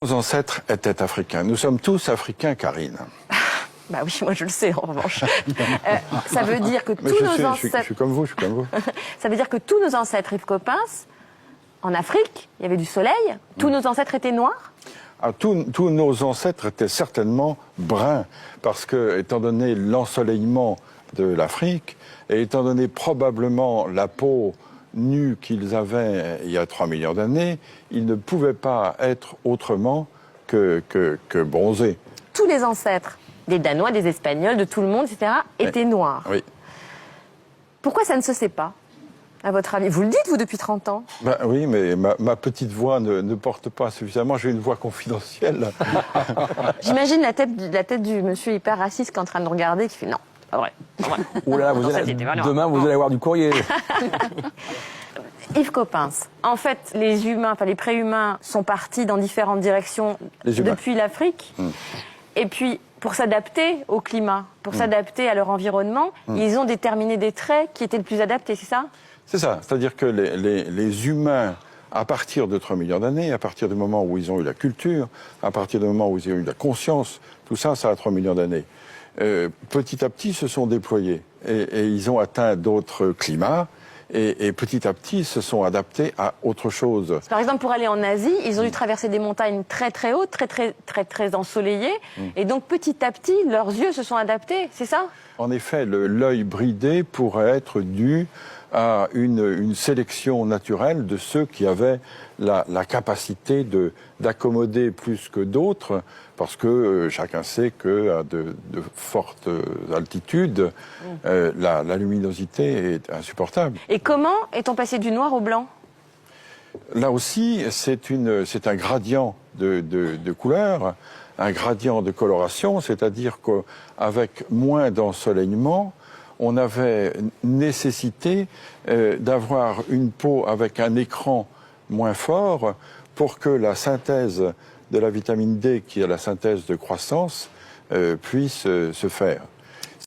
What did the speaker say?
Nos ancêtres étaient africains. Nous sommes tous africains, Karine. Bah oui, moi je le sais en revanche. Ça veut dire que Mais tous nos ancêtres... je suis comme vous, je suis comme vous. Ça veut dire que tous nos ancêtres, Yves Coppens, en Afrique, il y avait du soleil, tous nos ancêtres étaient noirs? Ah, tous nos ancêtres étaient certainement bruns, parce que, étant donné l'ensoleillement de l'Afrique, et étant donné probablement la peau nue qu'ils avaient il y a 3 millions d'années, ils ne pouvaient pas être autrement que bronzés. Tous les ancêtres, des Danois, des Espagnols, de tout le monde, etc., étaient noirs. Oui. Pourquoi ça ne se sait pas, à votre avis? Vous le dites, vous, depuis 30 ans. Ben oui, mais ma petite voix ne porte pas suffisamment. J'ai une voix confidentielle. J'imagine la tête du monsieur hyper raciste qui est en train de regarder, qui fait non, pas vrai. Pas vrai. Oh là, demain, vous allez avoir du courrier. Yves Coppens, en fait, les humains, enfin les préhumains, sont partis dans différentes directions depuis l'Afrique. Et puis, pour s'adapter au climat, pour s'adapter à leur environnement, ils ont déterminé des traits qui étaient le plus adaptés, c'est ça? C'est ça. C'est-à-dire que les humains, à partir de 3 millions d'années, à partir du moment où ils ont eu la culture, à partir du moment où ils ont eu la conscience, tout ça, ça a 3 millions d'années. Petit à petit, se sont déployés. Et ils ont atteint d'autres climats. Et petit à petit, se sont adaptés à autre chose. Par exemple, pour aller en Asie, ils ont dû traverser des montagnes très très hautes, très ensoleillées. Et donc, petit à petit, leurs yeux se sont adaptés, c'est ça? En effet, l'œil bridé pourrait être dû à une sélection naturelle de ceux qui avaient la capacité d'accommoder plus que d'autres, parce que chacun sait qu'à de fortes altitudes, la luminosité est insupportable. Et comment est-on passé du noir au blanc? Là aussi, c'est un gradient de couleur, un gradient de coloration, c'est-à-dire qu'avec moins d'ensoleillement, on avait nécessité d'avoir une peau avec un écran moins fort pour que la synthèse de la vitamine D, qui est la synthèse de croissance, puisse se faire.